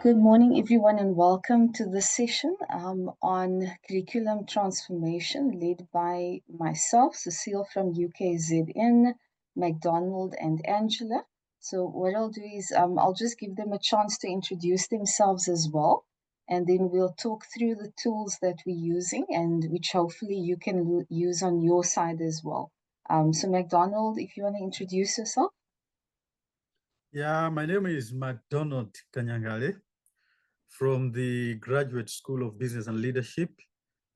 Good morning, everyone, and welcome to this session on curriculum transformation led by myself, Cecile from UKZN, Macdonald, and Angela. So what I'll do is I'll just give them a chance to introduce themselves as well, and then we'll talk through the tools that we're using and which hopefully you can use on your side as well. So Macdonald, if you want to introduce yourself. Yeah, my name is Macdonald Kanyangale from the Graduate School of Business and Leadership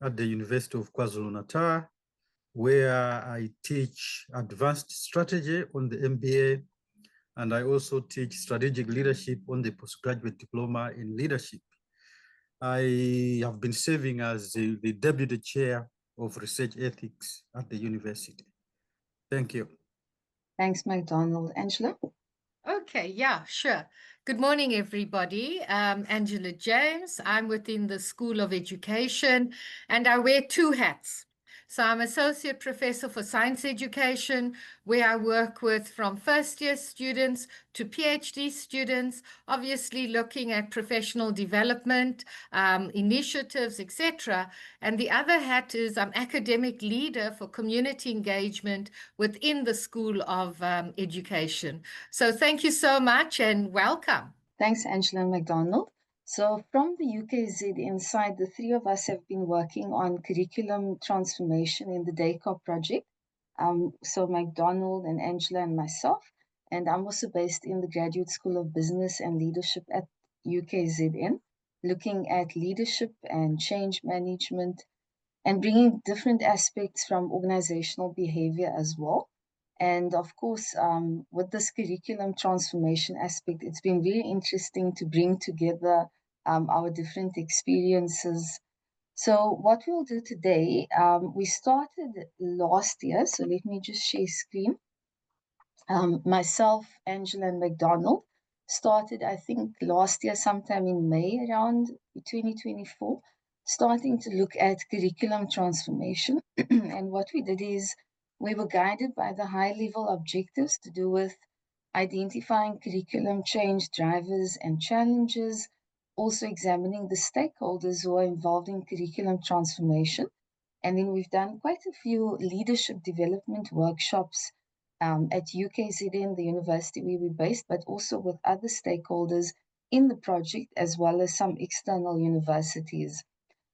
at the University of KwaZulu-Natal, where I teach advanced strategy on the MBA, and I also teach strategic leadership on the postgraduate diploma in leadership. I have been serving as the deputy chair of research ethics at the university. Thank you. Thanks, Macdonald. Angela? Okay, yeah, sure. Good morning, everybody. Angela James. I'm within the School of Education, and I wear two hats. So I'm Associate Professor for Science Education, where I work with from first-year students to PhD students, obviously looking at professional development, initiatives, etc. And the other hat is I'm academic leader for community engagement within the School of Education. So thank you so much and welcome. Thanks, Angela and Macdonald. So from the UKZN side, the three of us have been working on curriculum transformation in the DECART project. So Macdonald and Angela and myself, and I'm also based in the Graduate School of Business and Leadership at UKZN, looking at leadership and change management and bringing different aspects from organizational behavior as well. And of course, with this curriculum transformation aspect, it's been very interesting to bring together our different experiences. So what we'll do today, we started last year. So let me just share screen. Myself, Angela, and Macdonald started, I think, last year, sometime in May around 2024, starting to look at curriculum transformation. And what we did is we were guided by the high-level objectives to do with identifying curriculum change drivers and challenges, also examining the stakeholders who are involved in curriculum transformation. And then we've done quite a few leadership development workshops at UKZN, the university where we're based, but also with other stakeholders in the project, as well as some external universities.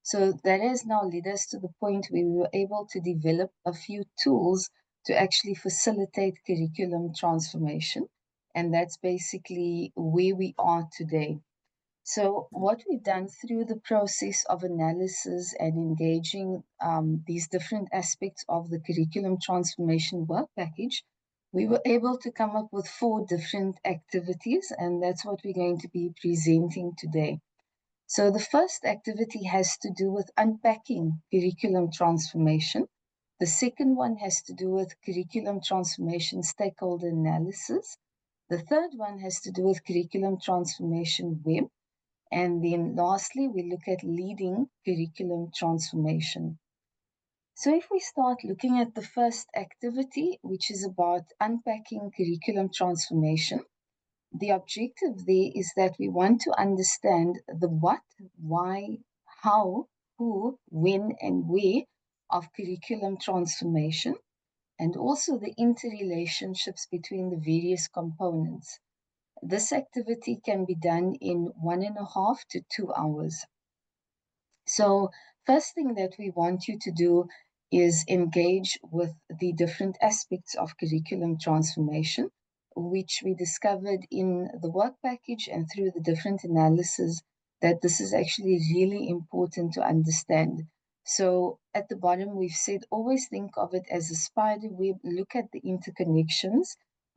So that has now led us to the point where we were able to develop a few tools to actually facilitate curriculum transformation. And that's basically where we are today. So what we've done through the process of analysis and engaging these different aspects of the curriculum transformation work package, we were able to come up with 4 different activities, and that's what we're going to be presenting today. So the first activity has to do with unpacking curriculum transformation. The second one has to do with curriculum transformation stakeholder analysis. The third one has to do with curriculum transformation web. And then lastly, we look at leading curriculum transformation. So if we start looking at the first activity, which is about unpacking curriculum transformation, the objective there is that we want to understand the what, why, how, who, when, and where of curriculum transformation, and also the interrelationships between the various components. This activity can be done in 1.5 to 2 hours. So first thing that we want you to do is engage with the different aspects of curriculum transformation, which we discovered in the work package and through the different analysis that this is actually really important to understand. So at the bottom, we've said, always think of it as a spider web, look at the interconnections,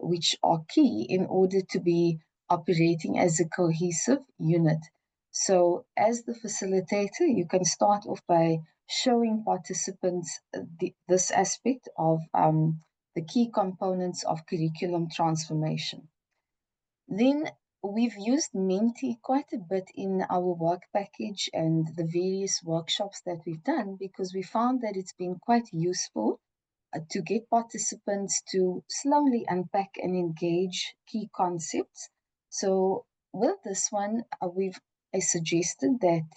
which are key in order to be operating as a cohesive unit. So as the facilitator, you can start off by showing participants this aspect of the key components of curriculum transformation. Then we've used Menti quite a bit in our work package and the various workshops that we've done because we found that it's been quite useful to get participants to slowly unpack and engage key concepts. So with this one, we've I suggested that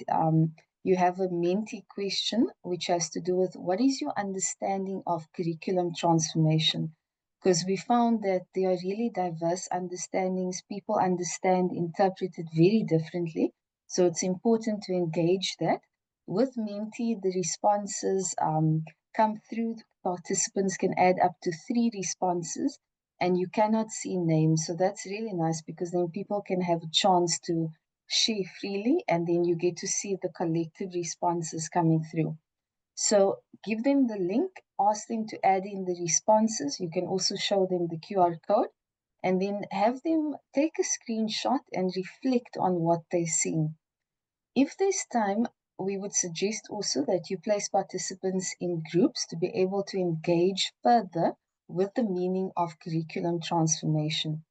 you have a Menti question, which has to do with what is your understanding of curriculum transformation? Because we found that there are really diverse understandings. People understand, interpret it very differently. So it's important to engage that. With Menti, the responses come through. Participants can add up to 3 responses, and you cannot see names. So that's really nice because then people can have a chance to share freely, and then you get to see the collective responses coming through. So give them the link, ask them to add in the responses. You can also show them the QR code, and then have them take a screenshot and reflect on what they're seeing. If there's time, we would suggest also that you place participants in groups to be able to engage further with the meaning of curriculum transformation.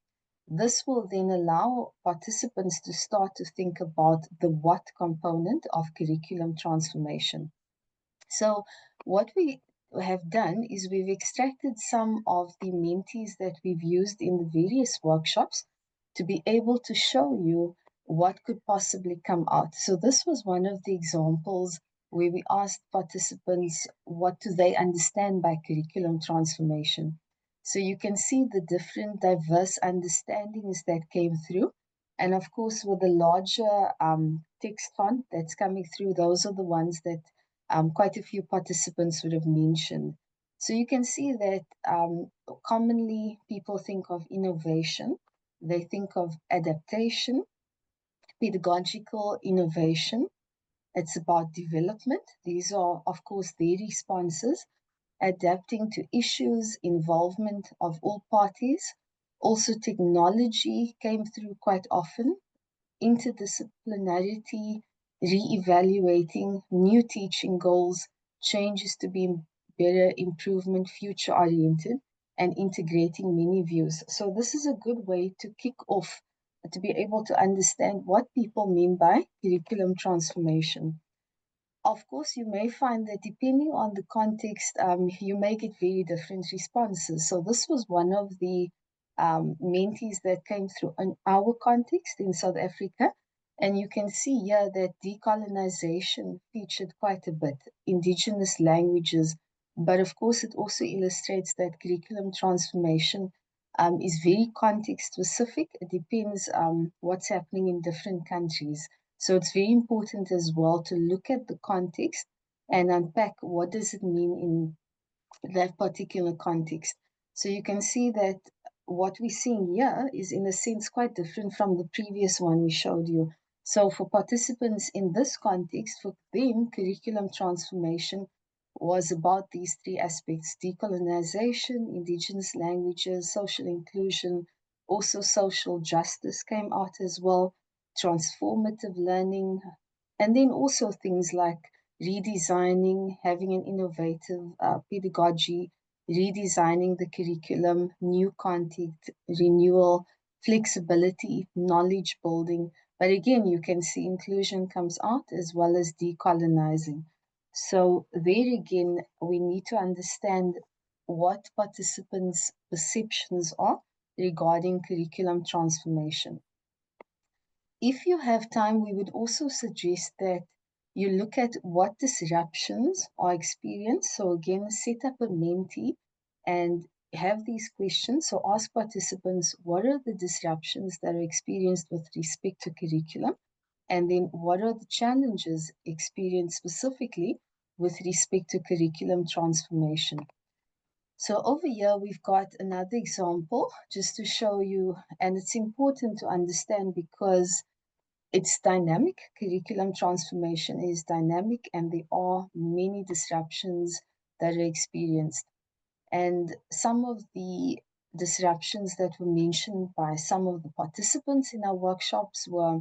This will then allow participants to start to think about the what component of curriculum transformation. So what we have done is we've extracted some of the mentees that we've used in the various workshops to be able to show you what could possibly come out. So this was one of the examples where we asked participants, what do they understand by curriculum transformation? So you can see the different diverse understandings that came through. And of course, with the larger text font that's coming through, those are the ones that quite a few participants would have mentioned. So you can see that commonly people think of innovation, they think of adaptation, pedagogical innovation. It's about development. These are, of course, their responses, adapting to issues, involvement of all parties. Also, technology came through quite often, interdisciplinarity, re-evaluating, new teaching goals, changes to be better, improvement, future-oriented, and integrating many views. So this is a good way to kick off, to be able to understand what people mean by curriculum transformation. Of course, you may find that depending on the context, you may get very different responses. So this was one of the mentees that came through in our context in South Africa. And you can see here that decolonization featured quite a bit, indigenous languages. But of course, it also illustrates that curriculum transformation is very context specific. It depends what's happening in different countries. So it's very important as well to look at the context and unpack what does it mean in that particular context. So you can see that what we're seeing here is in a sense quite different from the previous one we showed you. So for participants in this context, for them, curriculum transformation was about these 3 aspects: decolonization, indigenous languages, social inclusion, also social justice came out as well, transformative learning, and then also things like redesigning, having an innovative pedagogy, redesigning the curriculum, new content, renewal, flexibility, knowledge building. But again, you can see inclusion comes out as well as decolonizing. So there again, we need to understand what participants' perceptions are regarding curriculum transformation. If you have time, we would also suggest that you look at what disruptions are experienced. So again, set up a Menti and have these questions. So ask participants, what are the disruptions that are experienced with respect to curriculum? And then what are the challenges experienced specifically with respect to curriculum transformation? So over here, we've got another example just to show you, and it's important to understand because it's dynamic. Curriculum transformation is dynamic, and there are many disruptions that are experienced. And some of the disruptions that were mentioned by some of the participants in our workshops were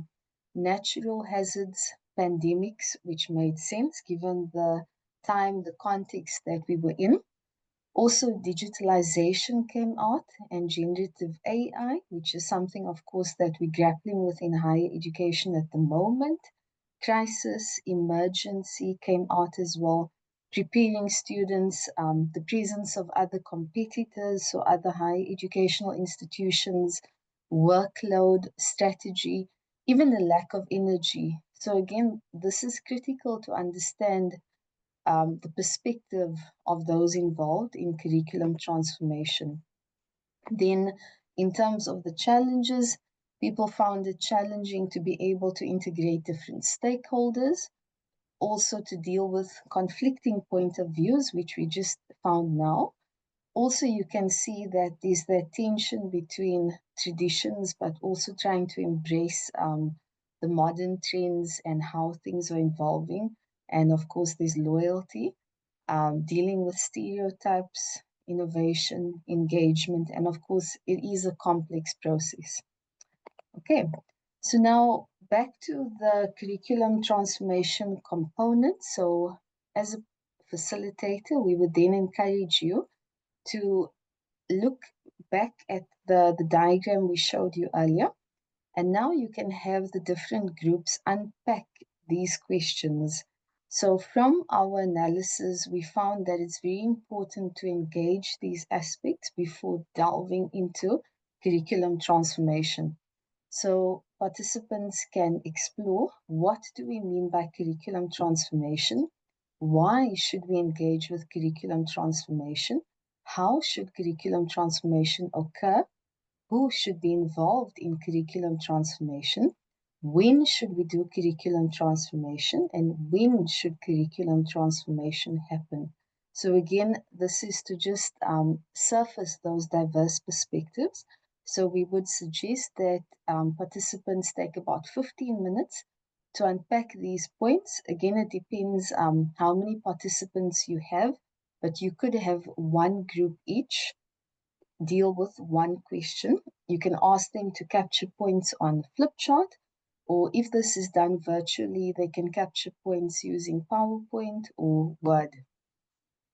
natural hazards, pandemics, which made sense given the time, the context that we were in. Also, digitalization came out and generative AI, which is something, of course, that we're grappling with in higher education at the moment. Crisis, emergency came out as well. Preparing students, the presence of other competitors, so other higher educational institutions, workload, strategy. even a lack of energy. So again, this is critical to understand the perspective of those involved in curriculum transformation. Then, in terms of the challenges, people found it challenging to be able to integrate different stakeholders, also to deal with conflicting point of views, which we just found now. Also, you can see that there's that tension between traditions, but also trying to embrace the modern trends and how things are evolving. And of course, there's loyalty, dealing with stereotypes, innovation, engagement, and of course, it is a complex process. Okay, so now back to the curriculum transformation component. So as a facilitator, we would then encourage you to look back at the diagram we showed you earlier. And now you can have the different groups unpack these questions. So from our analysis, we found that it's very important to engage these aspects before delving into curriculum transformation. So participants can explore, what do we mean by curriculum transformation? Why should we engage with curriculum transformation? How should curriculum transformation occur? Who should be involved in curriculum transformation? When should we do curriculum transformation? And when should curriculum transformation happen? So again, this is to just surface those diverse perspectives. So we would suggest that participants take about 15 minutes to unpack these points. Again, it depends how many participants you have, but you could have one group each deal with one question. You can ask them to capture points on flip chart, or if this is done virtually, they can capture points using PowerPoint or Word.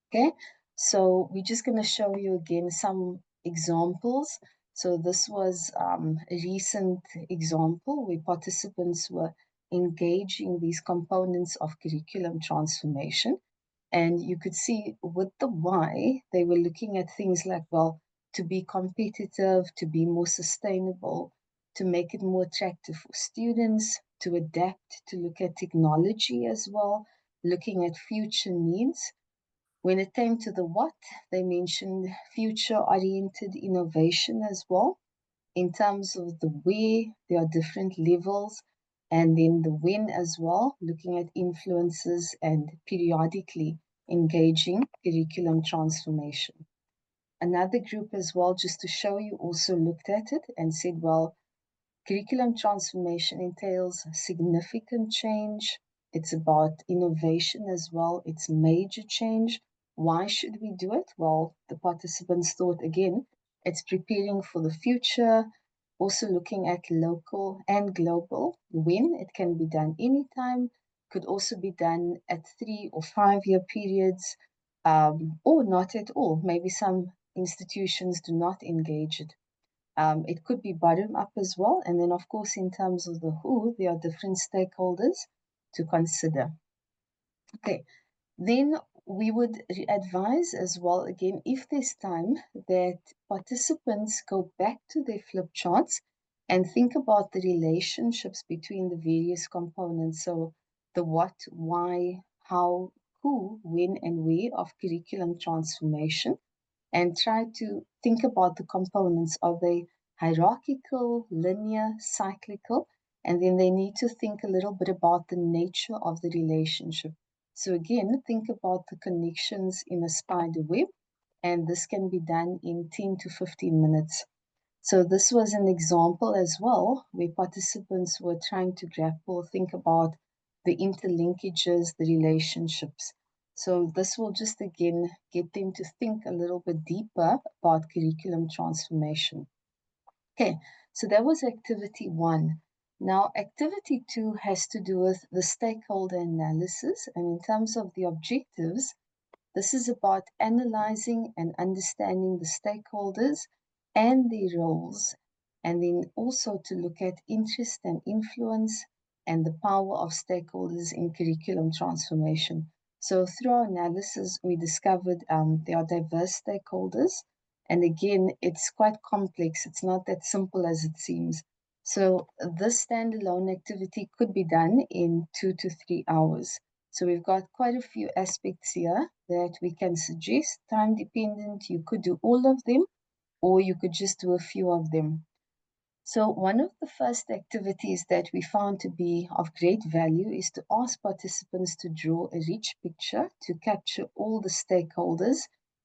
Okay, so we're just going to show you again some examples. So this was a recent example where participants were engaging these components of curriculum transformation. And you could see with the why, they were looking at things like, well, to be competitive, to be more sustainable, to make it more attractive for students, to adapt, to look at technology as well, looking at future needs. When it came to the what, they mentioned future-oriented innovation as well. In terms of the where, there are different levels, and then the when as well, looking at influences and periodically engaging curriculum transformation. Another group as well, just to show you, also looked at it and said, well, curriculum transformation entails significant change. It's about innovation as well. It's major change. Why should we do it? Well, the participants thought, again, it's preparing for the future, also looking at local and global. When it can be done anytime, could also be done at 3 or 5 year periods, or not at all. Maybe some institutions do not engage it. It could be bottom up as well. And then, of course, in terms of the who, there are different stakeholders to consider. Okay, then we would advise as well, again, if there's time, that participants go back to their flip charts and think about the relationships between the various components. So the what, why, how, who, when, and where of curriculum transformation, and try to think about the components. Are they hierarchical, linear, cyclical? And then they need to think a little bit about the nature of the relationship. So again, think about the connections in a spider web, and this can be done in 10 to 15 minutes. So this was an example as well, where participants were trying to grapple, think about the interlinkages, the relationships. So this will just again get them to think a little bit deeper about curriculum transformation. Okay, so that was activity 1. Now, activity 2 has to do with the stakeholder analysis. And in terms of the objectives, this is about analyzing and understanding the stakeholders and their roles, and then also to look at interest and influence and the power of stakeholders in curriculum transformation. So through our analysis, we discovered there are diverse stakeholders. And again, it's quite complex. It's not that simple as it seems. So this standalone activity could be done in 2 to 3 hours. So we've got quite a few aspects here that we can suggest. Time dependent, you could do all of them, or you could just do a few of them. So one of the first activities that we found to be of great value is to ask participants to draw a rich picture to capture all the stakeholders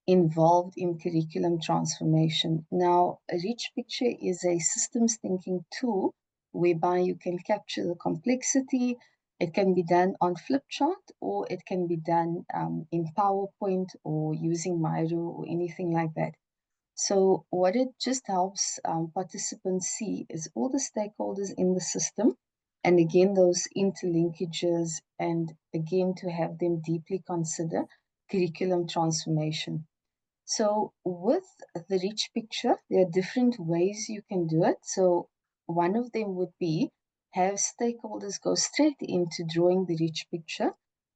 involved in curriculum transformation. Now, a rich picture is a systems thinking tool whereby you can capture the complexity. It can be done on flip chart, or it can be done in PowerPoint or using Miro or anything like that. So what it just helps participants see is all the stakeholders in the system, and again, those interlinkages, and again, to have them deeply consider curriculum transformation. So with the rich picture, there are different ways you can do it. So one of them would be have stakeholders go straight into drawing the rich picture,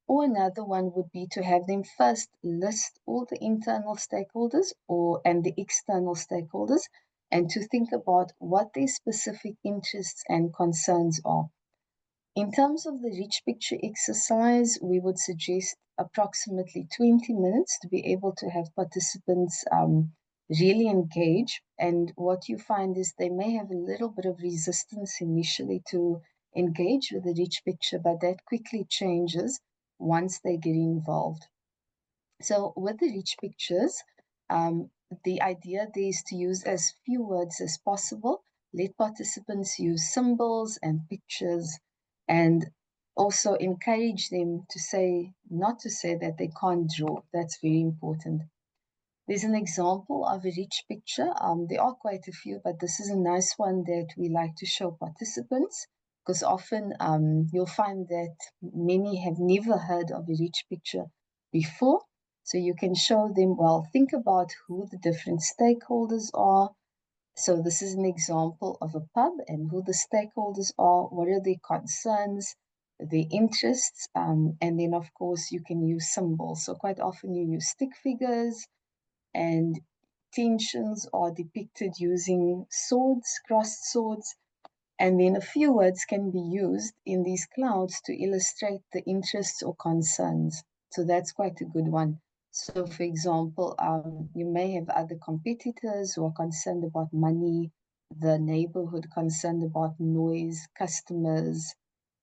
or another one would be to have them first list all the internal stakeholders and the external stakeholders, and to think about what their specific interests and concerns are. In terms of the rich picture exercise, we would suggest approximately 20 minutes to be able to have participants really engage. And what you find is they may have a little bit of resistance initially to engage with the rich picture, but that quickly changes once they get involved. So with the rich pictures, the idea there is to use as few words as possible. Let participants use symbols and pictures, and also encourage them to say, not to say that they can't draw. That's very important. There's an example of a rich picture. There are quite a few, but this is a nice one that we like to show participants, because often you'll find that many have never heard of a rich picture before. So you can show them, well, think about who the different stakeholders are. So this is an example of a pub and who the stakeholders are, what are their concerns, their interests, and then of course you can use symbols. So quite often you use stick figures, and tensions are depicted using swords, crossed swords, and then a few words can be used in these clouds to illustrate the interests or concerns. So that's quite a good one. So for example, you may have other competitors who are concerned about money, the neighborhood concerned about noise, customers,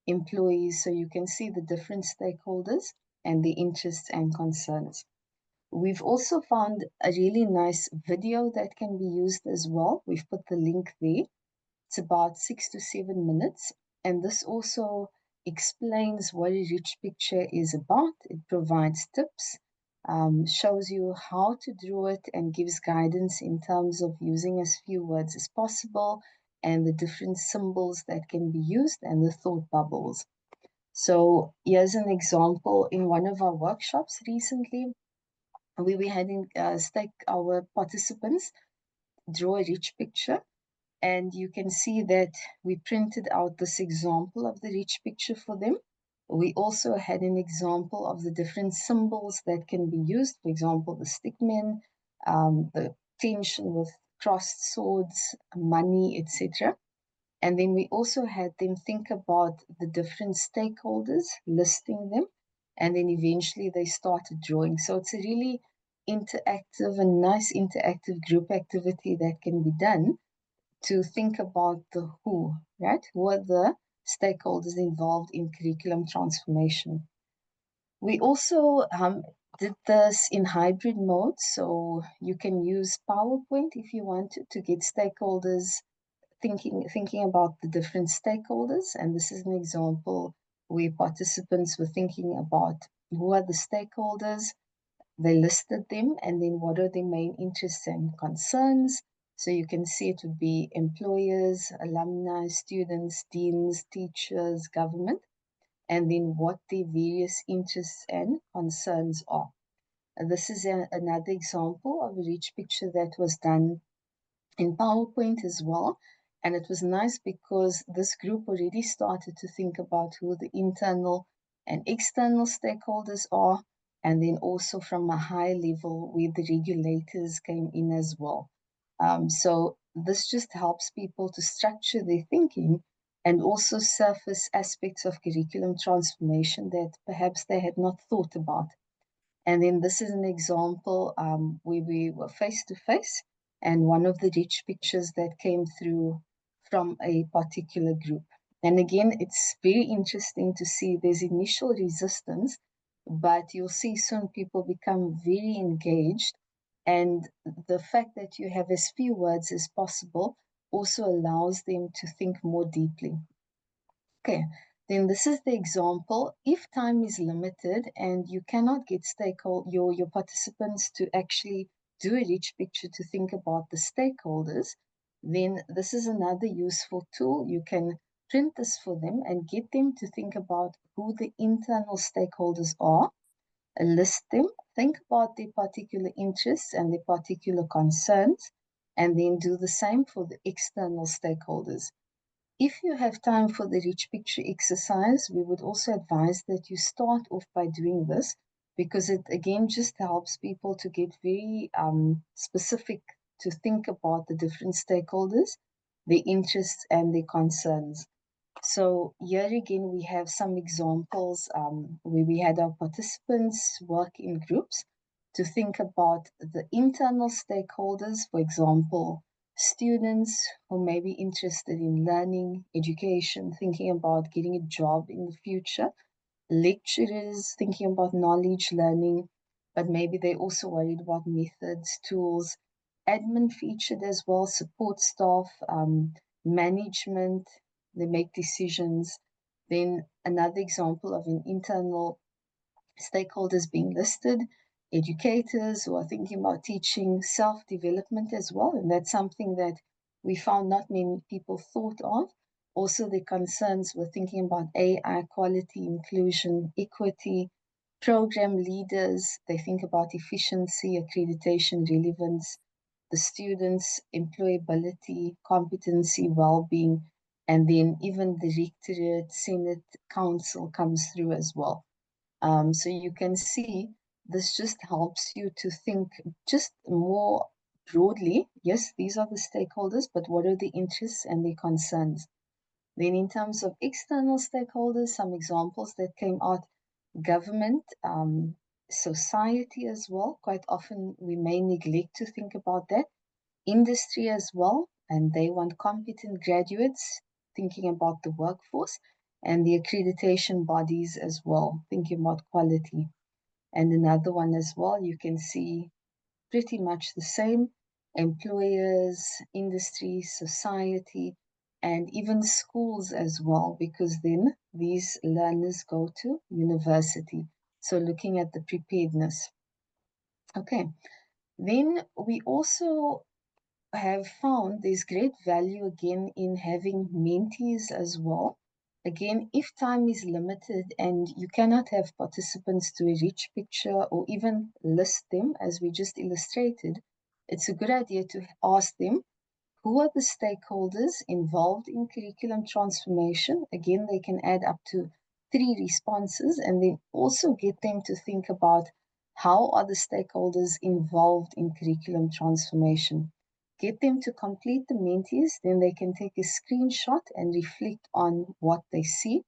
employees. So you can see the different stakeholders and the interests and concerns. We've also found a really nice video that can be used as well. We've put the link there. It's about 6 to 7 minutes. And this also explains what a rich picture is about. It provides tips, shows you how to draw it, and gives guidance in terms of using as few words as possible, and the different symbols that can be used, and the thought bubbles. So here's an example in one of our workshops recently. We had our participants draw a rich picture, and you can see that we printed out this example of the rich picture for them. We also had an example of the different symbols that can be used, for example, the stickmen, the tension with crossed swords, money, etc. And then we also had them think about the different stakeholders, listing them, and then eventually they started drawing. So it's a really interactive and nice interactive group activity that can be done to think about the who, right? Who are the stakeholders involved in curriculum transformation? We also did this in hybrid mode, so you can use PowerPoint if you want to get stakeholders thinking about the different stakeholders. And this is an example where participants were thinking about who are the stakeholders, they listed them, and then what are their main interests and concerns. So you can see it would be employers, alumni, students, deans, teachers, government, and then what their various interests and concerns are. And this is another example of a rich picture that was done in PowerPoint as well. And it was nice because this group already started to think about who the internal and external stakeholders are, and then also from a high level where the regulators came in as well. So this just helps people to structure their thinking and also surface aspects of curriculum transformation that perhaps they had not thought about. And then this is an example where we were face to face, and one of the rich pictures that came through from a particular group. And again, it's very interesting to see there's initial resistance, but you'll see soon people become very engaged. And the fact that you have as few words as possible also allows them to think more deeply. Okay, then this is the example. If time is limited and you cannot get your participants to actually do a rich picture to think about the stakeholders, then this is another useful tool. You can print this for them and get them to think about who the internal stakeholders are, list them, think about their particular interests and their particular concerns, and then do the same for the external stakeholders. If you have time for the rich picture exercise, we would also advise that you start off by doing this, because it again just helps people to get very specific, to think about the different stakeholders, their interests and their concerns. So here again, we have some examples where we had our participants work in groups to think about the internal stakeholders, for example, students who may be interested in learning, education, thinking about getting a job in the future, lecturers thinking about knowledge learning, but maybe they're also worried about methods, tools, admin featured as well, support staff, management, they make decisions. Then another example of an internal stakeholders being listed, educators who are thinking about teaching, self-development as well, and that's something that we found not many people thought of. Also, the concerns were thinking about AI, quality, inclusion, equity, program leaders, they think about efficiency, accreditation, relevance, the students' employability, competency, well-being, and then even the rectorate, Senate, council comes through as well. So you can see this just helps you to think just more broadly. Yes, these are the stakeholders, but what are the interests and the concerns? Then in terms of external stakeholders, some examples that came out, government, society as well. Quite often we may neglect to think about that. Industry as well, and they want competent graduates, thinking about the workforce, and the accreditation bodies as well, thinking about quality. And another one as well, you can see pretty much the same, employers, industry, society, and even schools as well, because then these learners go to university. So looking at the preparedness. Okay, then we also have found there's great value again in having mentees as well. Again, if time is limited and you cannot have participants do a rich picture or even list them as we just illustrated, it's a good idea to ask them, who are the stakeholders involved in curriculum transformation? Again, they can add up to 3 responses, and then also get them to think about how are the stakeholders involved in curriculum transformation. Get them to complete the mentees, then they can take a screenshot and reflect on what they see.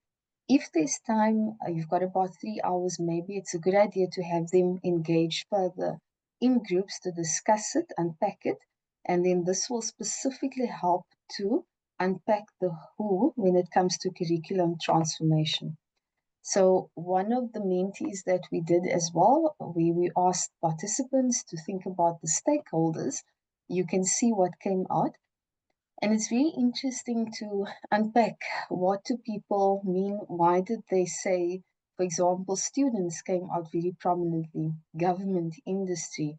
If there's time, you've got about 3 hours, maybe it's a good idea to have them engage further in groups to discuss it, unpack it, and then this will specifically help to unpack the who when it comes to curriculum transformation. So one of the mentees that we did as well, we asked participants to think about the stakeholders. You can see what came out. And it's very interesting to unpack, what do people mean? Why did they say, for example, students came out very prominently, government, industry,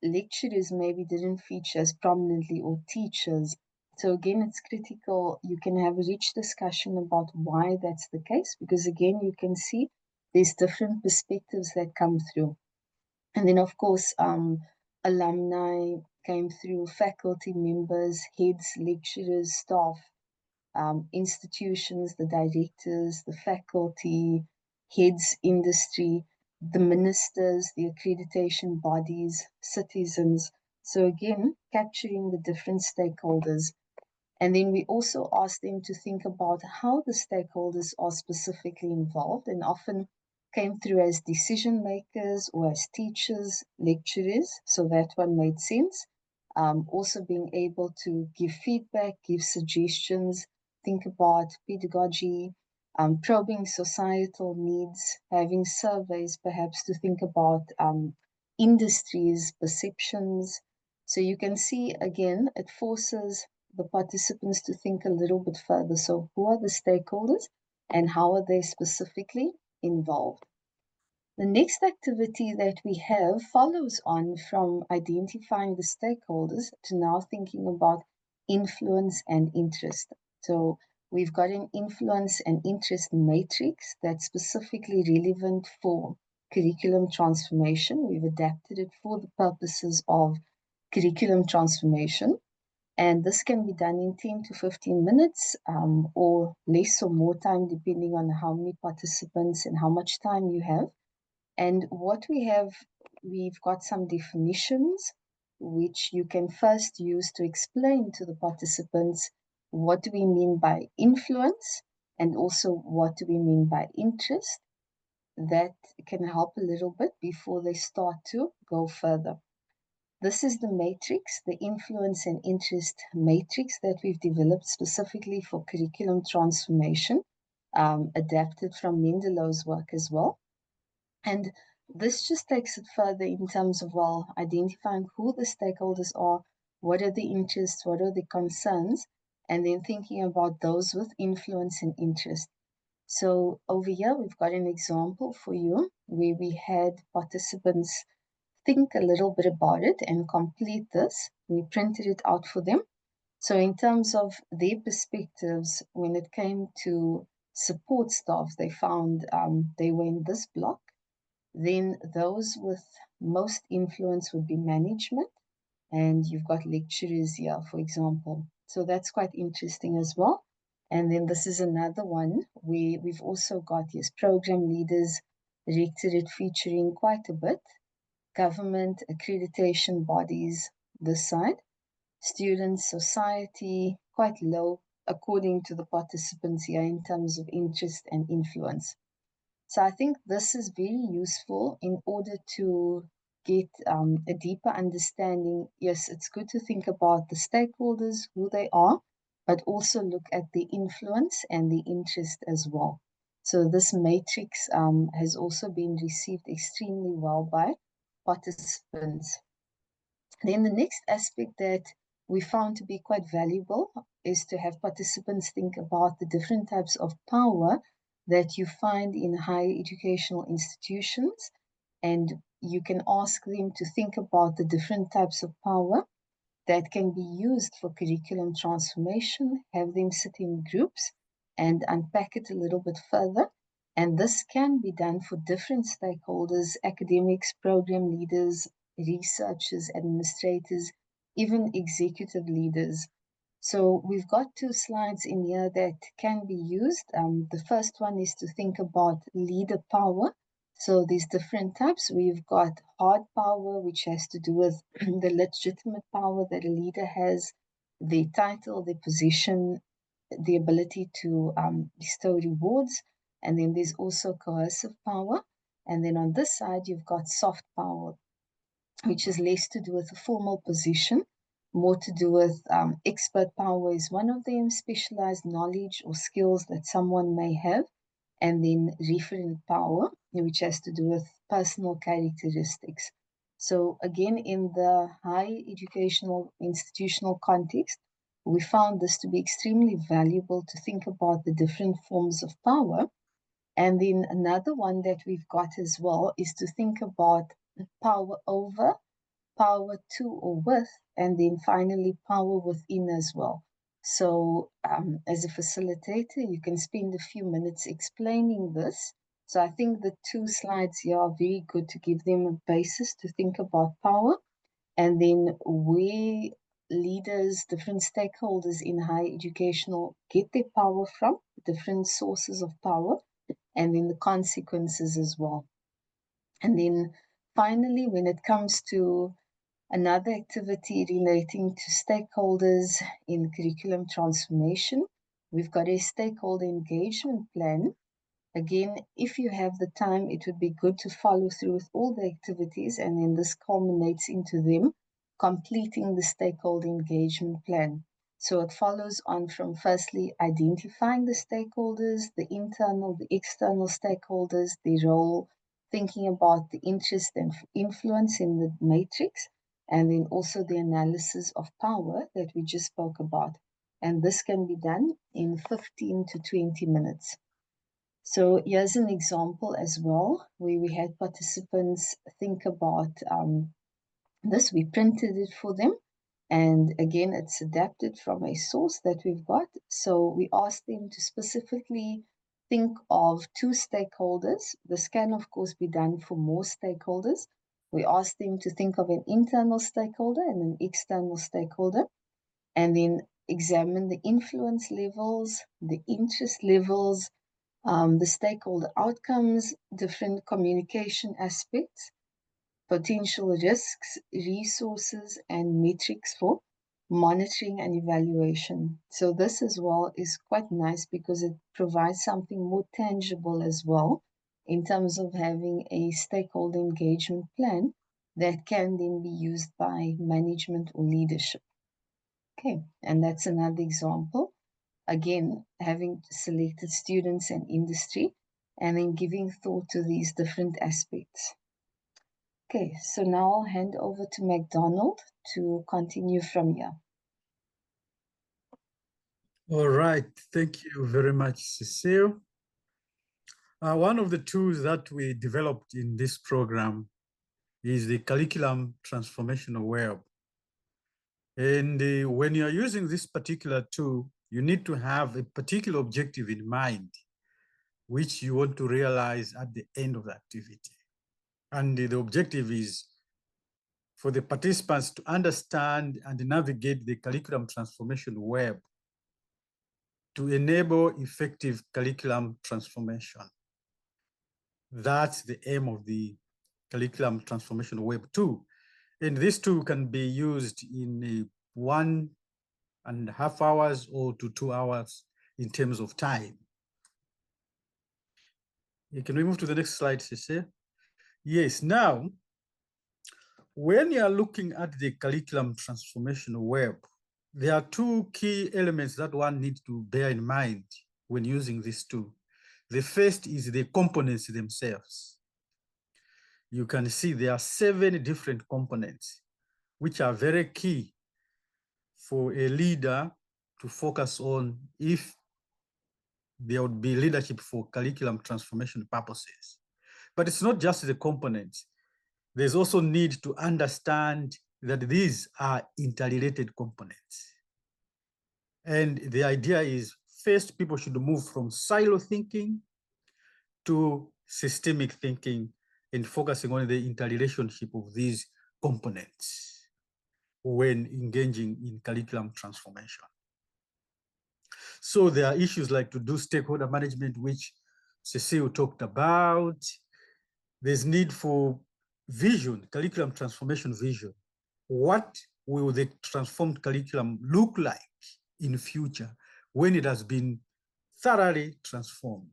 lecturers maybe didn't feature as prominently, or teachers. So again, it's critical. You can have a rich discussion about why that's the case, because again, you can see there's different perspectives that come through. And then, of course, alumni came through, faculty members, heads, lecturers, staff, institutions, the directors, the faculty, heads, industry, the ministers, the accreditation bodies, citizens. So again, capturing the different stakeholders. And then we also ask them to think about how the stakeholders are specifically involved, and often came through as decision makers or as teachers, lecturers. So that one made sense. Also being able to give feedback, give suggestions, think about pedagogy, probing societal needs, having surveys perhaps to think about industries, perceptions. So you can see again, it forces the participants to think a little bit further. So who are the stakeholders and how are they specifically involved? The next activity that we have follows on from identifying the stakeholders to now thinking about influence and interest. So we've got an influence and interest matrix that's specifically relevant for curriculum transformation. We've adapted it for the purposes of curriculum transformation. And this can be done in 10 to 15 minutes or less or more time, depending on how many participants and how much time you have. And what we have, we've got some definitions which you can first use to explain to the participants what do we mean by influence and also what do we mean by interest. That can help a little bit before they start to go further. This is the matrix, the influence and interest matrix that we've developed specifically for curriculum transformation, adapted from Mendelow's work as well. And this just takes it further in terms of, well, identifying who the stakeholders are, what are the interests, what are the concerns, and then thinking about those with influence and interest. So over here, we've got an example for you where we had participants think a little bit about it and complete this. We printed it out for them. So in terms of their perspectives, when it came to support staff, they found they were in this block. Then those with most influence would be management, and you've got lecturers here, for example. So that's quite interesting as well. And then this is another one where we've also got, yes, program leaders, rectorate featuring quite a bit, government, accreditation bodies, this side, students, society, quite low according to the participants here in terms of interest and influence. So I think this is very useful in order to get a deeper understanding. Yes, it's good to think about the stakeholders, who they are, but also look at the influence and the interest as well. So this matrix has also been received extremely well by participants. Then the next aspect that we found to be quite valuable is to have participants think about the different types of power that you find in higher educational institutions, and you can ask them to think about the different types of power that can be used for curriculum transformation, have them sit in groups and unpack it a little bit further. And this can be done for different stakeholders, academics, program leaders, researchers, administrators, even executive leaders. So we've got two slides in here that can be used. The first one is to think about leader power. So these different types, we've got hard power, which has to do with the legitimate power that a leader has, their title, their position, the ability to bestow rewards. And then there's also coercive power. And then on this side, you've got soft power, which is less to do with a formal position, more to do with expert power is one of them, specialized knowledge or skills that someone may have, and then referent power, which has to do with personal characteristics. So again, in the higher educational institutional context, we found this to be extremely valuable to think about the different forms of power. And then another one that we've got as well is to think about power over, power to or with, and then finally power within as well. So as a facilitator, you can spend a few minutes explaining this. So I think the two slides here are very good to give them a basis to think about power, and then where leaders, different stakeholders in higher educational get their power from, different sources of power, and then the consequences as well. And then finally, when it comes to Another activity relating to stakeholders in curriculum transformation, we've got a stakeholder engagement plan. Again, if you have the time, it would be good to follow through with all the activities, and then this culminates into them completing the stakeholder engagement plan. So it follows on from firstly identifying the stakeholders, the internal, the external stakeholders, their role, thinking about the interest and influence in the matrix, and then also the analysis of power that we just spoke about. And this can be done in 15 to 20 minutes. So here's an example as well, where we had participants think about this. We printed it for them. And again, it's adapted from a source that we've got. So we asked them to specifically think of 2 stakeholders. This can, of course, be done for more stakeholders. We asked them to think of an internal stakeholder and an external stakeholder, and then examine the influence levels, the interest levels, the stakeholder outcomes, different communication aspects, potential risks, resources, and metrics for monitoring and evaluation. So this as well is quite nice because it provides something more tangible as well in terms of having a stakeholder engagement plan that can then be used by management or leadership. Okay, and that's another example. Again, having selected students and industry, and then giving thought to these different aspects. Okay, so now I'll hand over to Macdonald to continue from here. All right, thank you very much, Cecile. One of the tools that we developed in this program is the curriculum transformational web. And when you're using this particular tool, you need to have a particular objective in mind, which you want to realize at the end of the activity. And the objective is for the participants to understand and navigate the curriculum transformation web to enable effective curriculum transformation. That's the aim of the curriculum transformation web tool. And this tool can be used in 1.5 hours or to 2 hours in terms of time. Can we move to the next slide, Cecile? Yes, now, when you are looking at the curriculum transformation web, there are 2 key elements that one needs to bear in mind when using this tool. The first is the components themselves. You can see there are 7 different components, which are very key for a leader to focus on if there would be leadership for curriculum transformation purposes. But it's not just the components. There's also need to understand that these are interrelated components. And the idea is, first, people should move from silo thinking to systemic thinking and focusing on the interrelationship of these components when engaging in curriculum transformation. So there are issues like to do stakeholder management, which Cecile talked about. There's need for vision, curriculum transformation vision. What will the transformed curriculum look like in future when it has been thoroughly transformed?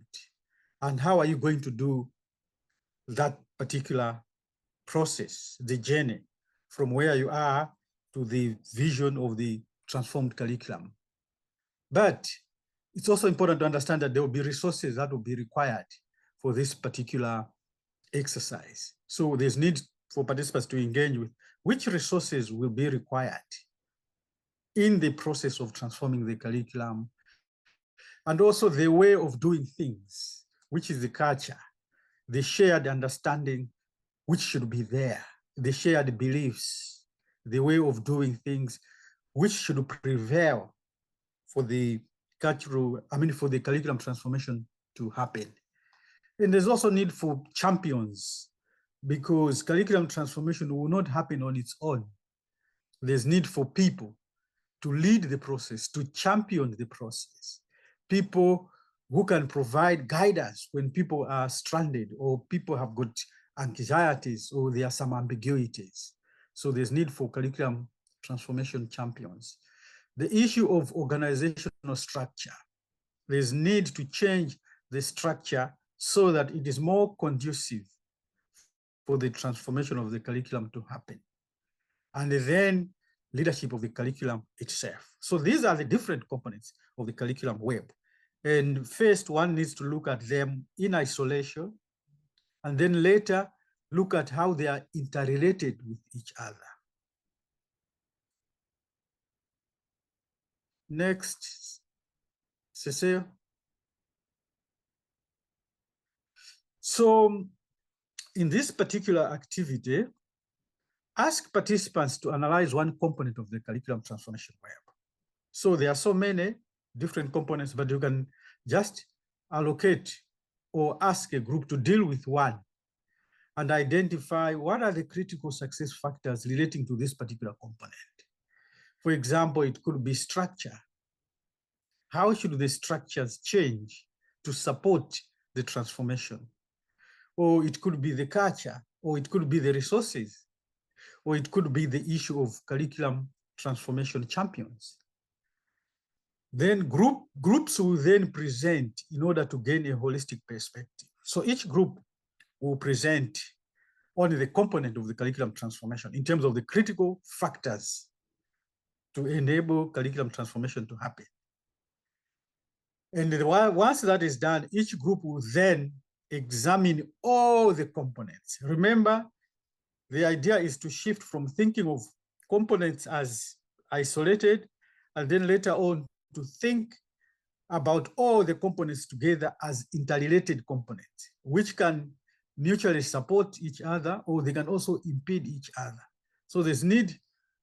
And how are you going to do that particular process, the journey from where you are to the vision of the transformed curriculum? But it's also important to understand that there will be resources that will be required for this particular exercise. So there's need for participants to engage with which resources will be required in the process of transforming the curriculum, and also the way of doing things, which is the culture, the shared understanding which should be there, the shared beliefs, the way of doing things which should prevail for the for the curriculum transformation to happen. And there's also need for champions, because curriculum transformation will not happen on its own. There's need for people to lead the process, to champion the process. People who can provide guidance when people are stranded or people have got anxieties or there are some ambiguities. So there's need for curriculum transformation champions. The issue of organizational structure. There's need to change the structure so that it is more conducive for the transformation of the curriculum to happen. And then leadership of the curriculum itself. So these are the different components of the curriculum web. And first, one needs to look at them in isolation, and then later look at how they are interrelated with each other. Next, Cecile. So in this particular activity, ask participants to analyze one component of the curriculum transformation web. So there are so many different components, but you can just allocate or ask a group to deal with one and identify what are the critical success factors relating to this particular component. For example, it could be structure. How should the structures change to support the transformation? Or it could be the culture, or it could be the resources, or it could be the issue of curriculum transformation champions. Then groups will then present in order to gain a holistic perspective. So each group will present only the component of the curriculum transformation in terms of the critical factors to enable curriculum transformation to happen. And once that is done, each group will then examine all the components. Remember, the idea is to shift from thinking of components as isolated, and then later on to think about all the components together as interrelated components, which can mutually support each other, or they can also impede each other. So there's need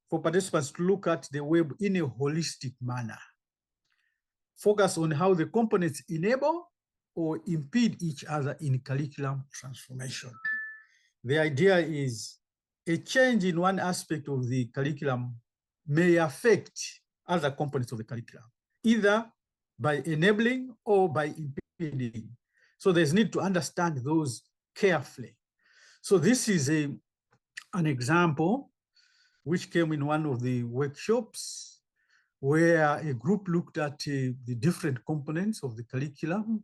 for participants to look at the web in a holistic manner. Focus on how the components enable or impede each other in curriculum transformation. The idea is a change in one aspect of the curriculum may affect other components of the curriculum, either by enabling or by impeding. So there's need to understand those carefully. So this is an example which came in one of the workshops where a group looked at the different components of the curriculum.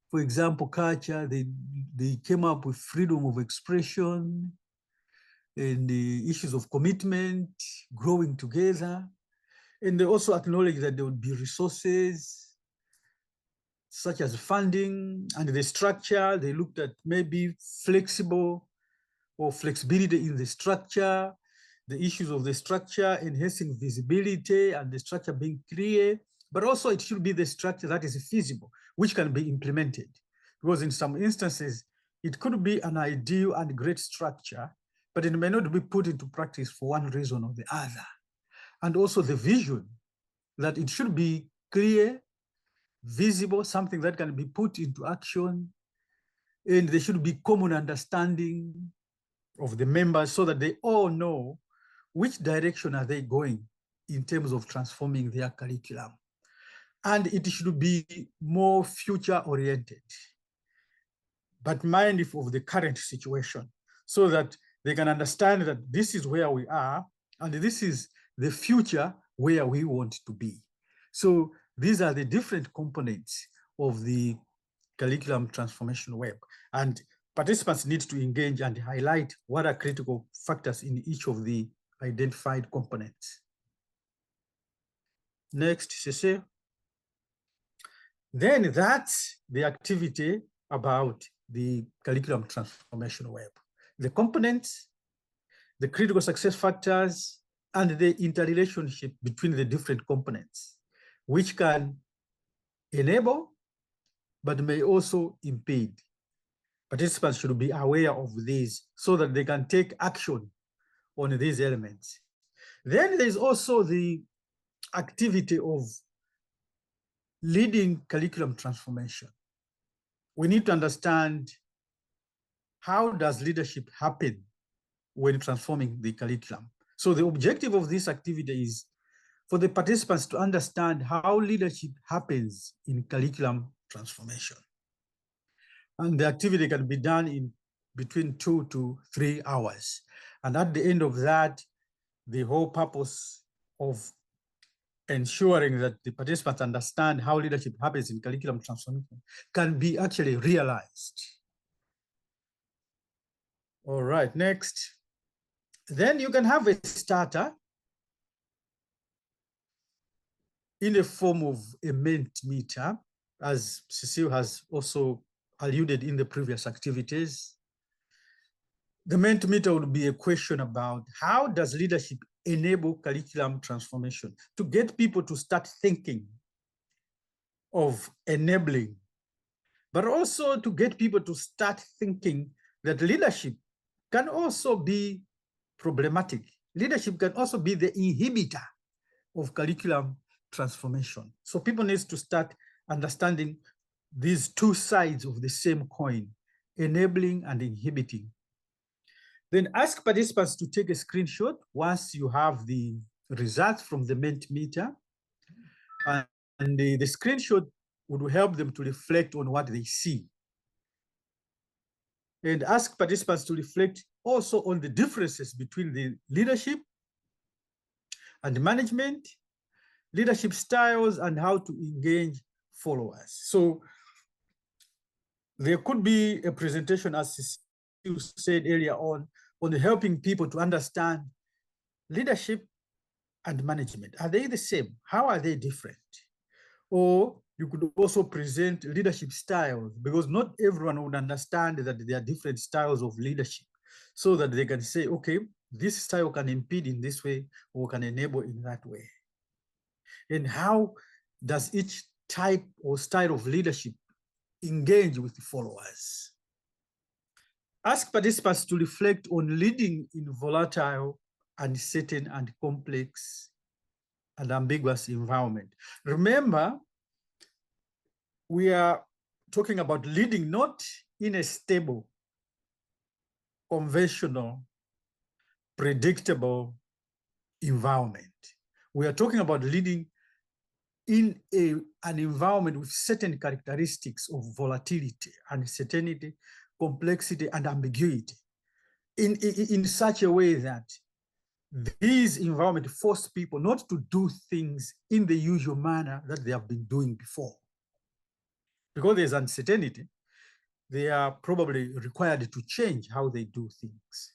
For example, culture, they came up with freedom of expression and the issues of commitment, growing together. And they also acknowledged that there would be resources such as funding and the structure. They looked at maybe flexible or flexibility in the structure, the issues of the structure, enhancing visibility and the structure being clear, but also it should be the structure that is feasible, which can be implemented. Because in some instances, it could be an ideal and great structure, but it may not be put into practice for one reason or the other. And also the vision that it should be clear, visible, something that can be put into action, and there should be common understanding of the members so that they all know which direction are they going in terms of transforming their curriculum. And it should be more future-oriented, but mindful of the current situation so that they can understand that this is where we are and this is the future where we want to be. So these are the different components of the curriculum transformation web. And participants need to engage and highlight what are critical factors in each of the identified components. Next, Cecile. Then that's the activity about the curriculum transformation web. The components, the critical success factors, and the interrelationship between the different components, which can enable, but may also impede. Participants should be aware of these so that they can take action on these elements. Then there's also the activity of leading curriculum transformation. We need to understand how does leadership happen when transforming the curriculum. So the objective of this activity is for the participants to understand how leadership happens in curriculum transformation. And the activity can be done in between 2 to 3 hours. And at the end of that, the whole purpose of ensuring that the participants understand how leadership happens in curriculum transformation can be actually realized. All right, next. Then you can have a starter in the form of a Mentimeter, as Cecile has also alluded in the previous activities. The Mentimeter would be a question about how does leadership enable curriculum transformation to get people to start thinking of enabling, but also to get people to start thinking that leadership can also be problematic. Leadership can also be the inhibitor of curriculum transformation. So people need to start understanding these two sides of the same coin, enabling and inhibiting. Then ask participants to take a screenshot once you have the results from the Mentimeter. And the screenshot would help them to reflect on what they see. And ask participants to reflect also on the differences between the leadership and management, leadership styles, and how to engage followers. So there could be a presentation, as you said earlier on helping people to understand leadership and management. Are they the same? How are they different? Or you could also present leadership styles, because not everyone would understand that there are different styles of leadership, so that they can say, okay, this style can impede in this way or can enable in that way. And how does each type or style of leadership engage with the followers? Ask participants to reflect on leading in volatile, uncertain, and complex and ambiguous environment. Remember, we are talking about leading not in a stable, conventional, predictable environment. We are talking about leading in an environment with certain characteristics of volatility, uncertainty, complexity, and ambiguity in such a way that these environments force people not to do things in the usual manner that they have been doing before. Because there's uncertainty, they are probably required to change how they do things.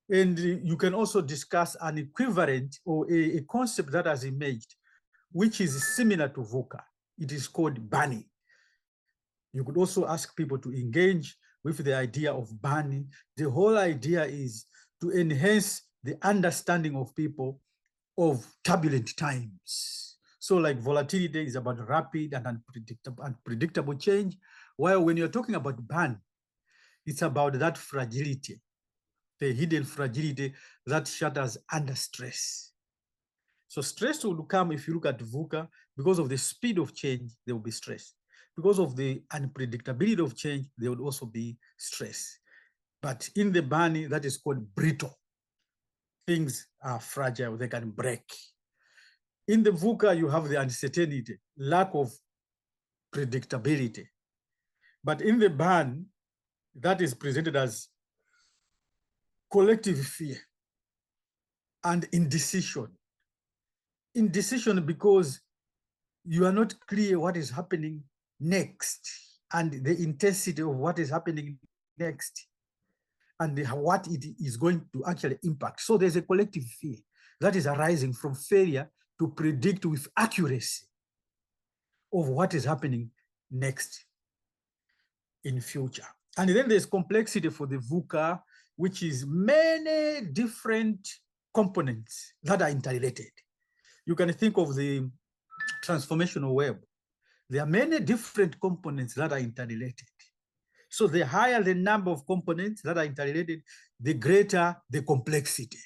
And you can also discuss an equivalent or a concept that has emerged, which is similar to VUCA. It is called banning. You could also ask people to engage with the idea of banning. The whole idea is to enhance the understanding of people of turbulent times. So like volatility is about rapid and unpredictable change, while when you're talking about ban, it's about that fragility, the hidden fragility that shatters under stress. So stress will come if you look at VUCA. Because of the speed of change, there will be stress. Because of the unpredictability of change, there would also be stress. But in the banning, that is called brittle. Things are fragile, they can break. In the VUCA, you have the uncertainty, lack of predictability. But in the ban, that is presented as collective fear and indecision. Indecision because you are not clear what is happening next and the intensity of what is happening next and what it is going to actually impact. So there's a collective fear that is arising from failure to predict with accuracy of what is happening next in future. And then there's complexity for the VUCA, which is many different components that are interrelated. You can think of the transformational web. There are many different components that are interrelated. So the higher the number of components that are interrelated, the greater the complexity.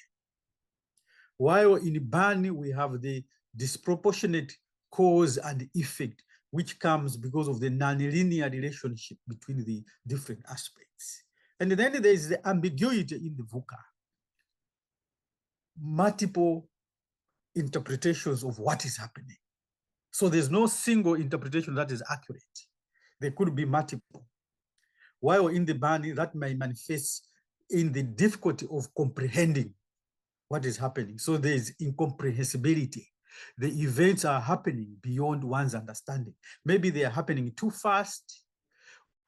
While in BAN, we have the disproportionate cause and effect, which comes because of the nonlinear relationship between the different aspects. And then there is the ambiguity in the VUCA. Multiple interpretations of what is happening. So there's no single interpretation that is accurate. There could be multiple. While in the BAN, that may manifest in the difficulty of comprehending what is happening. So there is incomprehensibility. The events are happening beyond one's understanding. Maybe they are happening too fast,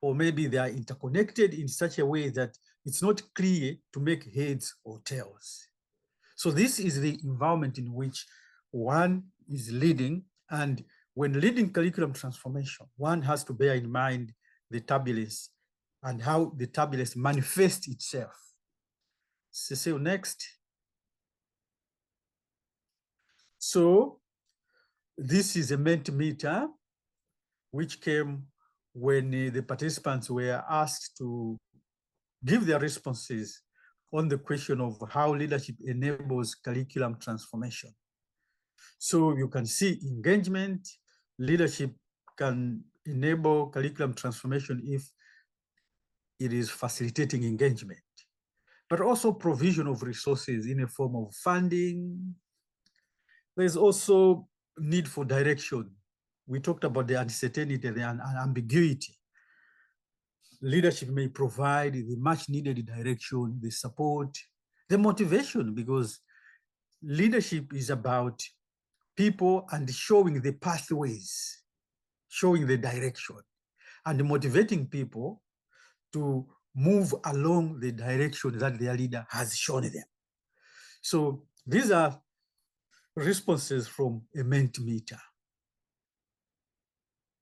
or maybe they are interconnected in such a way that it's not clear to make heads or tails. So this is the environment in which one is leading. And when leading curriculum transformation, one has to bear in mind the turbulence and how the turbulence manifests itself. Cecile, next. So this is a Mentimeter, which came when the participants were asked to give their responses on the question of how leadership enables curriculum transformation. So you can see engagement, leadership can enable curriculum transformation if it is facilitating engagement, but also provision of resources in a form of funding. There's also need for direction. We talked about the uncertainty and ambiguity. Leadership may provide the much needed direction, the support, the motivation, because leadership is about people and showing the pathways, showing the direction, and motivating people to move along the direction that their leader has shown them. So these are responses from a Mentimeter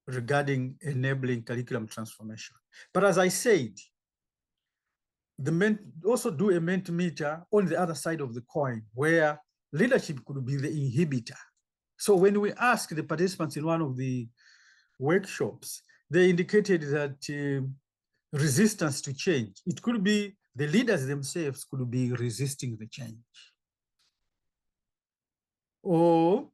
regarding enabling curriculum transformation. But as I said, also do a Mentimeter on the other side of the coin, where leadership could be the inhibitor. So when we asked the participants in one of the workshops, they indicated that resistance to change, it could be the leaders themselves could be resisting the change, or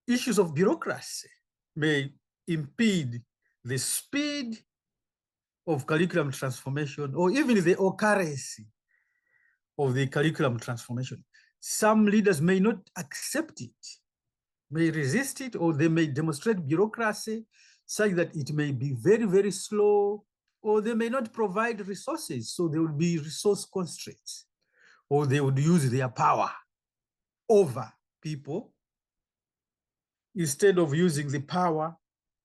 issues of bureaucracy may impede the speed of curriculum transformation, or even the occurrence of the curriculum transformation. Some leaders may not accept it, may resist it, or they may demonstrate bureaucracy such that it may be very, very slow, or they may not provide resources, so there will be resource constraints, or they would use their power over people instead of using the power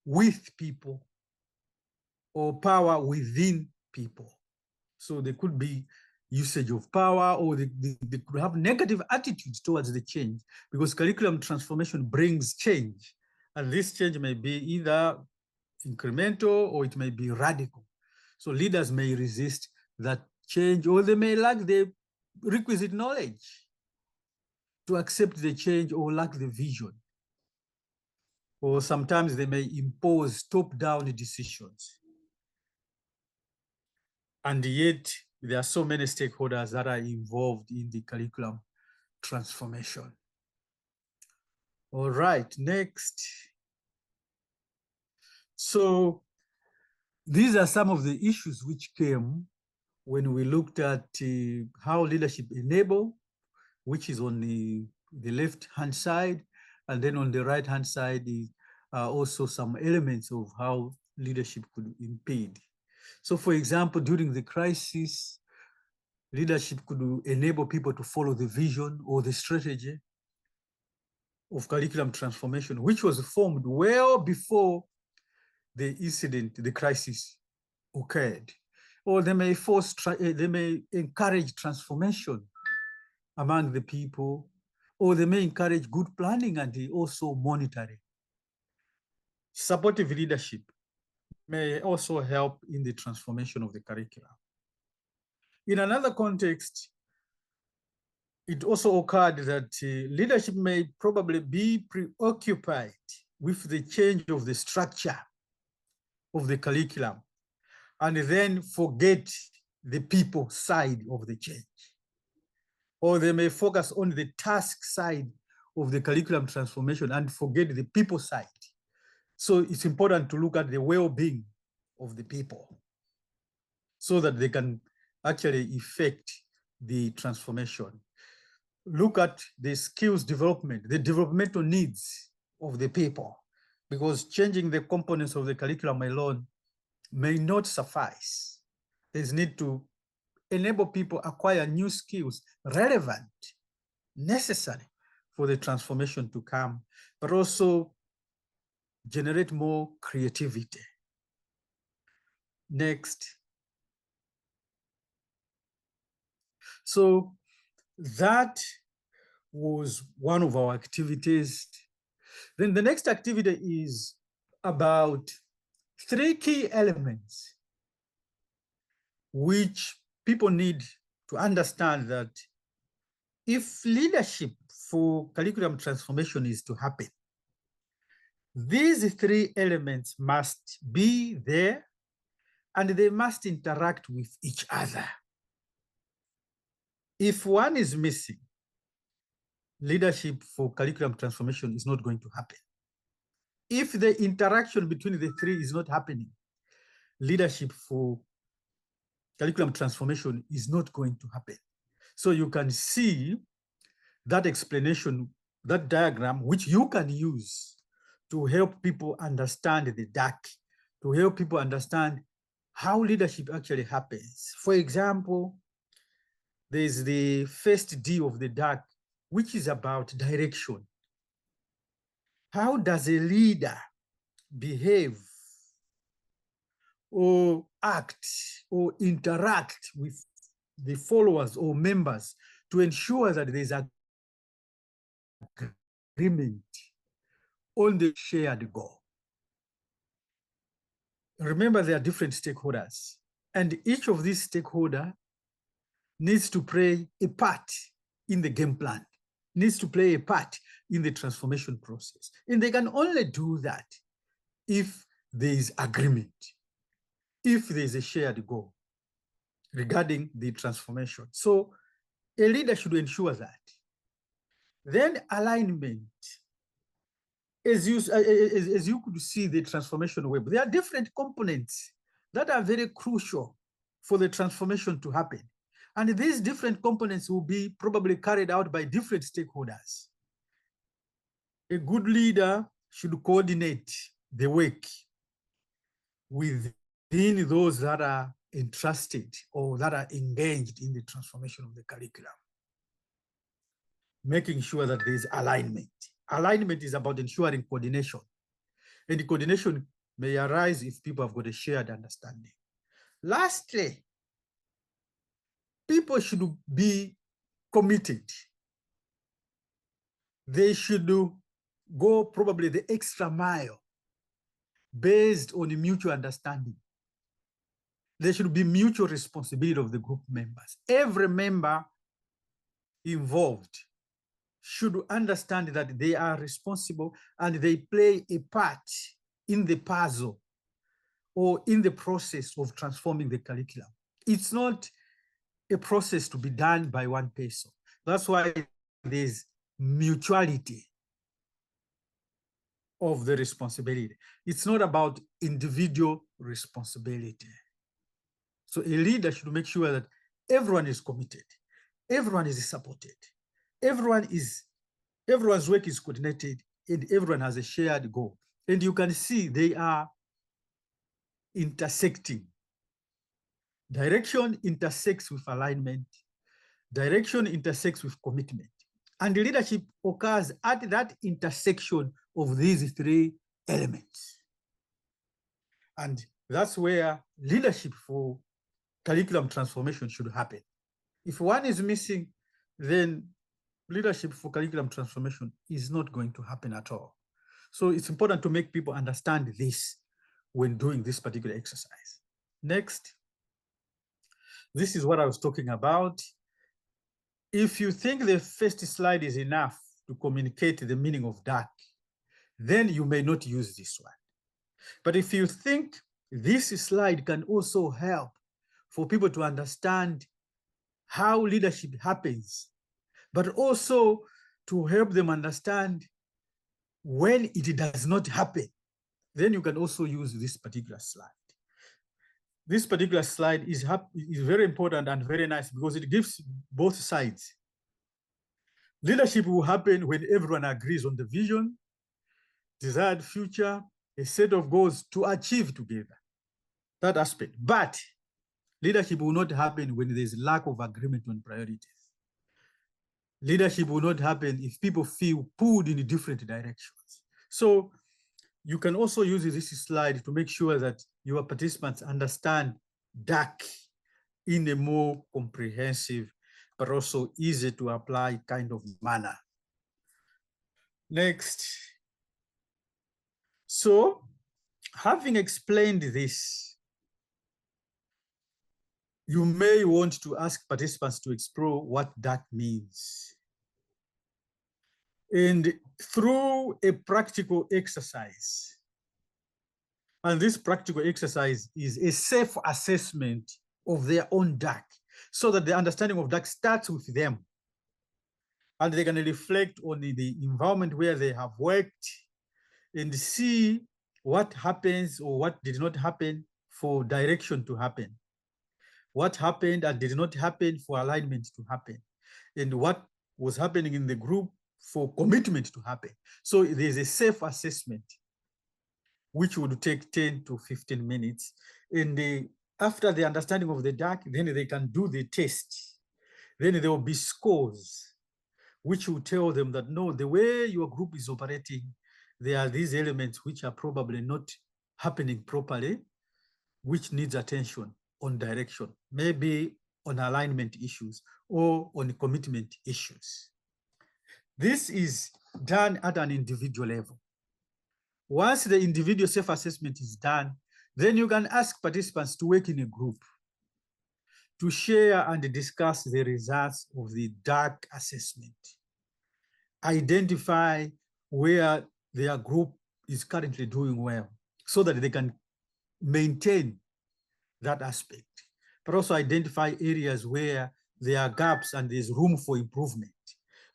with people or power within people. So there could be usage of power, or they could have negative attitudes towards the change, because curriculum transformation brings change. And this change may be either incremental or it may be radical. So leaders may resist that change, or they may lack the requisite knowledge to accept the change, or lack the vision. Or sometimes they may impose top-down decisions. And yet there are so many stakeholders that are involved in the curriculum transformation. All right, next. So these are some of the issues which came when we looked at how leadership enable, which is on the left-hand side, and then on the right-hand side is also some elements of how leadership could impede. So for example, during the crisis, leadership could enable people to follow the vision or the strategy of curriculum transformation, which was formed well before the incident, the crisis occurred. Or they may encourage transformation among the people, or they may encourage good planning and also monitoring. Supportive leadership may also help in the transformation of the curriculum. In another context, it also occurred that leadership may probably be preoccupied with the change of the structure of the curriculum, and then forget the people side of the change. Or they may focus on the task side of the curriculum transformation and forget the people side. So it's important to look at the well-being of the people so that they can actually effect the transformation. Look at the skills development, the developmental needs of the people, because changing the components of the curriculum alone may not suffice. There's need to enable people acquire new skills relevant, necessary for the transformation to come, but also generate more creativity. Next. So that was one of our activities. Then the next activity is about 3 key elements which people need to understand that if leadership for curriculum transformation is to happen, these 3 elements must be there and they must interact with each other. If one is missing, leadership for curriculum transformation is not going to happen. If the interaction between the 3 is not happening, leadership for curriculum transformation is not going to happen. So you can see that explanation, that diagram, which you can use to help people understand the DAC, to help people understand how leadership actually happens. For example, there's the first D of the DAC, which is about direction. How does a leader behave or act or interact with the followers or members to ensure that there's agreement on the shared goal? Remember, there are different stakeholders, and each of these stakeholders needs to play a part in the game plan, needs to play a part in the transformation process. And they can only do that if there is agreement, if there is a shared goal regarding the transformation. So a leader should ensure that. Then alignment. As you could see the transformation web, there are different components that are very crucial for the transformation to happen. And these different components will be probably carried out by different stakeholders. A good leader should coordinate the work within those that are entrusted or that are engaged in the transformation of the curriculum, making sure that there is alignment. Alignment is about ensuring coordination, and the coordination may arise if people have got a shared understanding. Lastly, people should be committed. They should go probably the extra mile based on the mutual understanding. There should be mutual responsibility of the group members. Every member involved should understand that they are responsible and they play a part in the puzzle or in the process of transforming the curriculum. It's not a process to be done by one person. That's why there's mutuality of the responsibility. It's not about individual responsibility. So a leader should make sure that everyone is committed, everyone is supported, everyone's work is coordinated, and everyone has a shared goal. And you can see they are intersecting. Direction intersects with alignment. Direction intersects with commitment. And the leadership occurs at that intersection of these 3 elements. And that's where leadership for curriculum transformation should happen. If one is missing, then leadership for curriculum transformation is not going to happen at all. So it's important to make people understand this when doing this particular exercise. Next. This is what I was talking about. If you think the first slide is enough to communicate the meaning of DAC, then you may not use this one. But if you think this slide can also help for people to understand how leadership happens, but also to help them understand when it does not happen, then you can also use this particular slide. This particular slide is very important and very nice because it gives both sides. Leadership will happen when everyone agrees on the vision, desired future, a set of goals to achieve together, that aspect. But Leadership will not happen when there's lack of agreement on priorities. Leadership will not happen if people feel pulled in different directions. So you can also use this slide to make sure that your participants understand DAC in a more comprehensive, but also easy to apply kind of manner. Next. So, having explained this, you may want to ask participants to explore what that means. And through a practical exercise, and this practical exercise is a self-assessment of their own DAC, so that the understanding of DAC starts with them. And they can reflect on the environment where they have worked and see what happens or what did not happen for direction to happen. What happened and did not happen for alignment to happen. And what was happening in the group for commitment to happen. So there's a self-assessment which would take 10 to 15 minutes. And after the understanding of the DAC, then they can do the test. Then there will be scores, which will tell them that, no, the way your group is operating, there are these elements which are probably not happening properly, which needs attention on direction, maybe on alignment issues or on commitment issues. This is done at an individual level. Once the individual self-assessment is done, then you can ask participants to work in a group to share and discuss the results of the DAC assessment. Identify where their group is currently doing well so that they can maintain that aspect, but also identify areas where there are gaps and there's room for improvement,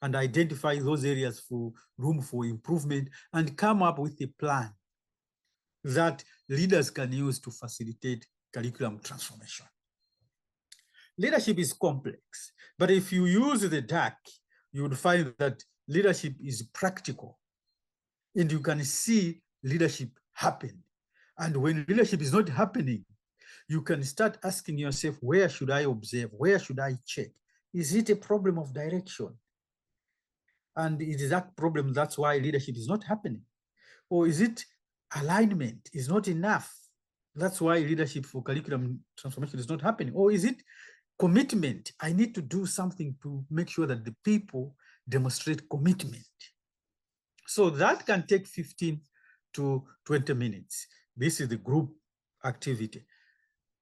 and identify those areas for room for improvement and come up with a plan that leaders can use to facilitate curriculum transformation. Leadership is complex, but if you use the DAC, you would find that leadership is practical and you can see leadership happen. And when leadership is not happening, you can start asking yourself, where should I observe? Where should I check? Is it a problem of direction? And it is that problem, that's why leadership is not happening. Or is it alignment is not enough? That's why leadership for curriculum transformation is not happening. Or is it commitment? I need to do something to make sure that the people demonstrate commitment. So that can take 15 to 20 minutes. This is the group activity,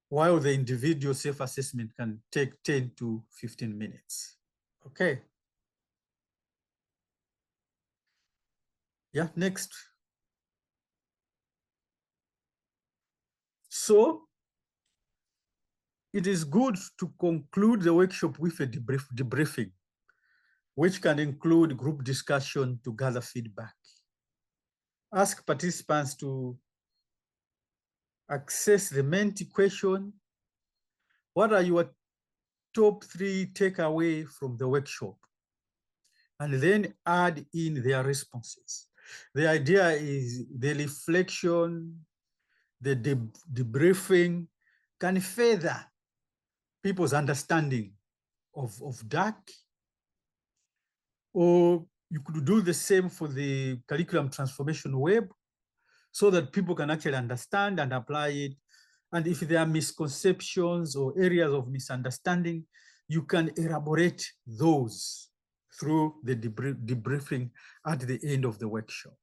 while the individual self-assessment can take 10 to 15 minutes. Okay. Yeah, next. So it is good to conclude the workshop with a debriefing, which can include group discussion to gather feedback. Ask participants to access the Menti question. What are your top 3 takeaways from the workshop? And then add in their responses. The idea is the reflection, the debriefing can further people's understanding of DAC. Or you could do the same for the curriculum transformation web so that people can actually understand and apply it. And if there are misconceptions or areas of misunderstanding, you can elaborate those through the debriefing at the end of the workshop.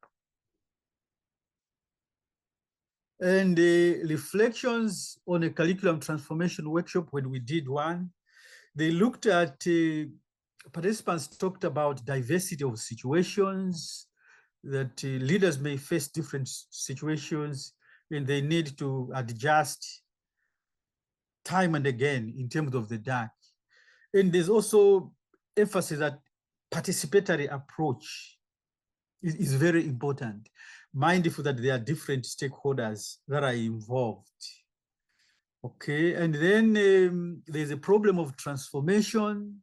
And the reflections on a curriculum transformation workshop, when we did one, they looked at, participants talked about diversity of situations, that leaders may face different situations and they need to adjust time and again in terms of the DAC. And there's also emphasis that participatory approach is very important. Mindful that there are different stakeholders that are involved. Okay, and then there's a problem of transformation,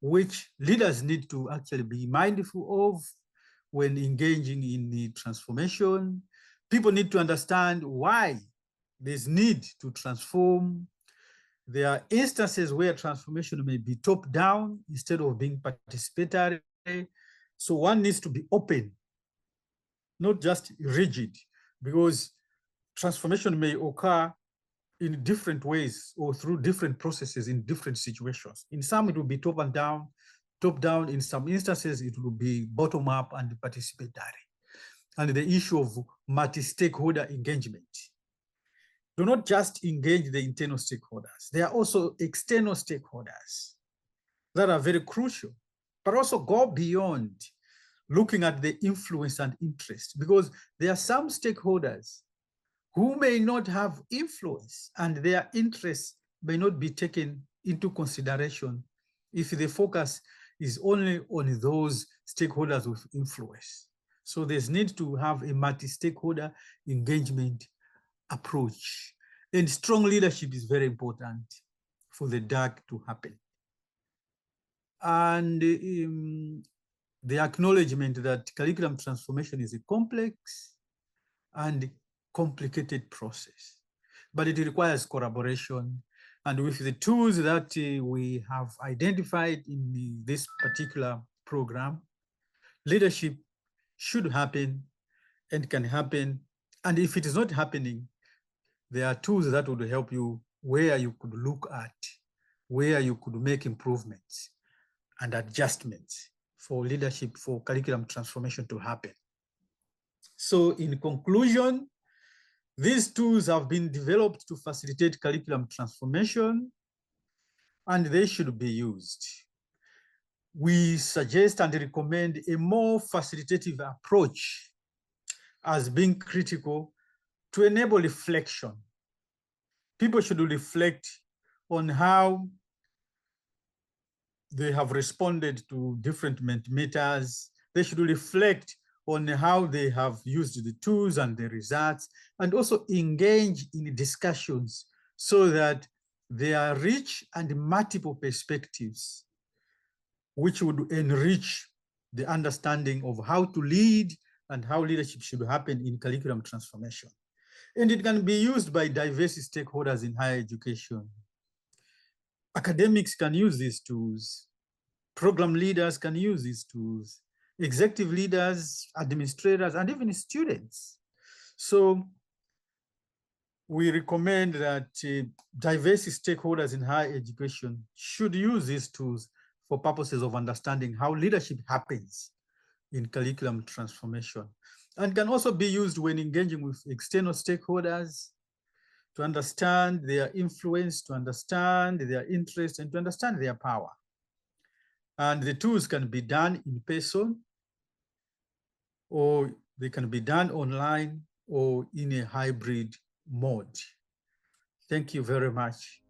which leaders need to actually be mindful of when engaging in the transformation. People need to understand why there's need to transform. There are instances where transformation may be top-down instead of being participatory. So one needs to be open, not just rigid, because transformation may occur in different ways or through different processes in different situations. In some, it will be top and down, top down. In some instances, it will be bottom up and participatory. And the issue of multi-stakeholder engagement. Do not just engage the internal stakeholders. There are also external stakeholders that are very crucial, but also go beyond looking at the influence and interest, because there are some stakeholders who may not have influence and their interests may not be taken into consideration if the focus is only on those stakeholders with influence. So there's need to have a multi-stakeholder engagement approach. And strong leadership is very important for the DECART to happen. And the acknowledgement that curriculum transformation is a complex and complicated process, but it requires collaboration. And with the tools that we have identified in this particular program, leadership should happen and can happen. And if it is not happening, there are tools that would help you where you could look at, where you could make improvements and adjustments for leadership, for curriculum transformation to happen. So in conclusion, these tools have been developed to facilitate curriculum transformation, and they should be used. We suggest and recommend a more facilitative approach as being critical to enable reflection. People should reflect on how they have responded to different Mentimeters. They should reflect on how they have used the tools and the results, and also engage in discussions so that there are rich and multiple perspectives which would enrich the understanding of how to lead and how leadership should happen in curriculum transformation. And it can be used by diverse stakeholders in higher education. Academics can use these tools. Program leaders can use these tools. Executive leaders, administrators, and even students. So we recommend that diverse stakeholders in higher education should use these tools for purposes of understanding how leadership happens in curriculum transformation, and can also be used when engaging with external stakeholders to understand their influence, to understand their interest, and to understand their power. And the tools can be done in person, or they can be done online, or in a hybrid mode. Thank you very much.